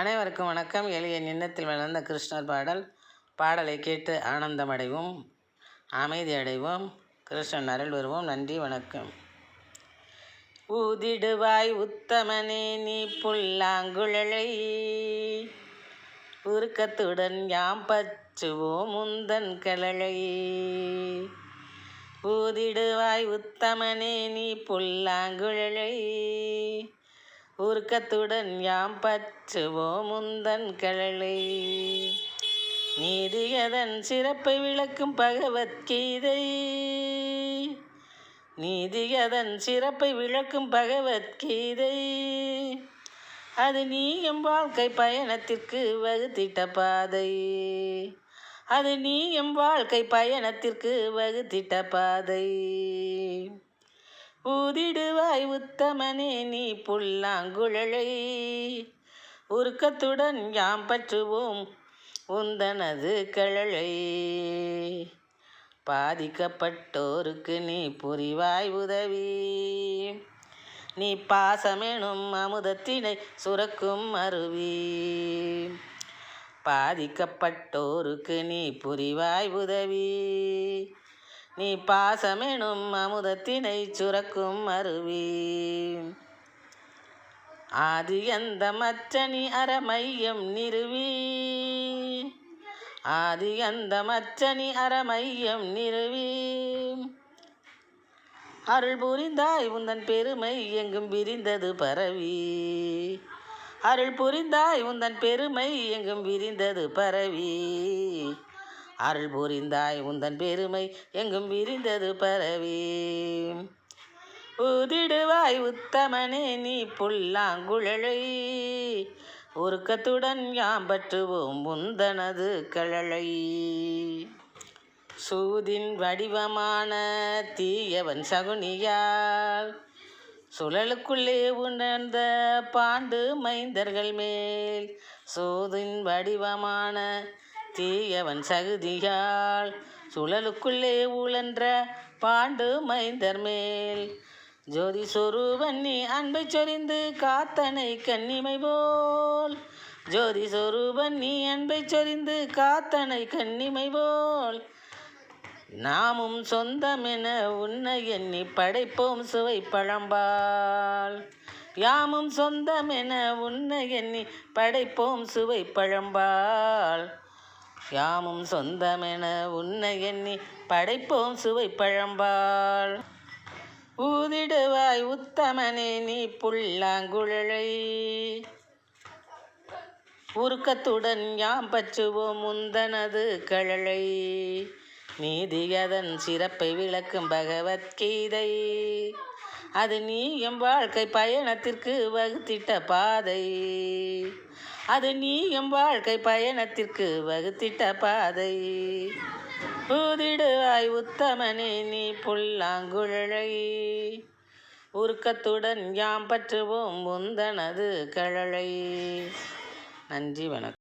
அனைவருக்கும் வணக்கம். எளிய நின்னத்தில் வளர்ந்த கிருஷ்ணர் பாடலை கேட்டு ஆனந்தமடைவோம், அமைதி அடைவோம், கிருஷ்ணன் அருள் வருவோம். நன்றி, வணக்கம். ஊதிடுவாய் உத்தமனே நீ புல்லாங்குழலை, உருக்கத்துடன் யாம் பற்றுவோம் முந்தன் கழலை. ஊதிடுவாய் உத்தமனே நீ புல்லாங்குழலை, உருக்கத்துடன் யாம் பற்றுவோம் முந்தன் கழலை. நீதியதன் சிறப்பை விளக்கும் பகவத்கீதை, நீதியதன் சிறப்பை விளக்கும் பகவத்கீதை. அது நீ எம் வாழ்க்கை பயணத்திற்கு வகுத்திட்ட பாதை, அது நீ எம் வாழ்க்கை பயணத்திற்கு வகுத்திட்ட பாதை. ஊதிடுவாய் உத்தமனே நீ புல்லாங்குழலை, உருக்கத்துடன் யாம் பற்றுவோம் உந்தனது கழலை. பாதிக்கப்பட்டோருக்கு நீ புரிவாய் உதவி, நீ பாசமெனும் அமுதத்தினை சுரக்கும் அருவி. பாதிக்கப்பட்டோருக்கு நீ புரிவாய் உதவி, நீ பாசமெனும் அமுதத்தினை சுரக்கும் அருவி. ஆதி அந்த மச்சனி அறமையம் நிறுவி, ஆதி அந்த மச்சனி அறமையம் நிறுவி. அருள் புரிந்தாய் உந்தன் பெருமை எங்கும் விரிந்தது பரவி, அருள் புரிந்தாய் உந்தன் பெருமை எங்கும் விரிந்தது பரவி. அருள் புரிந்தாய் உந்தன் பெருமை எங்கும் விரிந்தது பரவி. ஊதிடுவாய் உத்தமனே நீ புல்லாங்குழலை, உருக்கத்துடன் யாம் பற்றுவோம் முந்தனது கழலை. சூதின் வடிவமான தீயவன் சகுனியால் சுழலுக்குள்ளே உணர்ந்த பாண்டு மைந்தர்கள் மேல், சூதின் வடிவமான தீயவன் சகுதியால் சுழலுக்குள்ளே உழன்ற பாண்டு மைந்தர் மேல். ஜோதி சொரூபன் நீ அன்பை சொரிந்து காத்தனை கன்னிமை போல், ஜோதி சொரூபன் நீ அன்பை சொரிந்து காத்தனை கன்னிமை போல். நாமும் சொந்தமென உன்னை எண்ணி படைப்போம் சுவை பழம்பால், யாமும் சொந்தமென உன்னை எண்ணி படைப்போம் சுவை பழம்பால். யாமும் சொந்தமென உன்னை எண்ணி படைப்போம் சுவை பழம்பால். ஊதிடுவாய் உத்தமனே நீ புல்லாங்குழலை, உருக்கத்துடன் யாம் பற்றுவோம் முந்தனது கழலை. நீதியதன் சிறப்பை விளக்கும் பகவத்கீதை, அது நீ எம் வாழ்க்கை பயணத்திற்கு வகுத்திட்ட பாதை, அது நீ எம் வாழ்க்கை பயணத்திற்கு வகுத்திட்ட பாதை. ஊதிடுவாய் உத்தமனே நீ புல்லாங்குழலை, உருக்கத்துடன் யாம் பற்றுவோம் முந்தனது கழலை. நன்றி, வணக்கம்.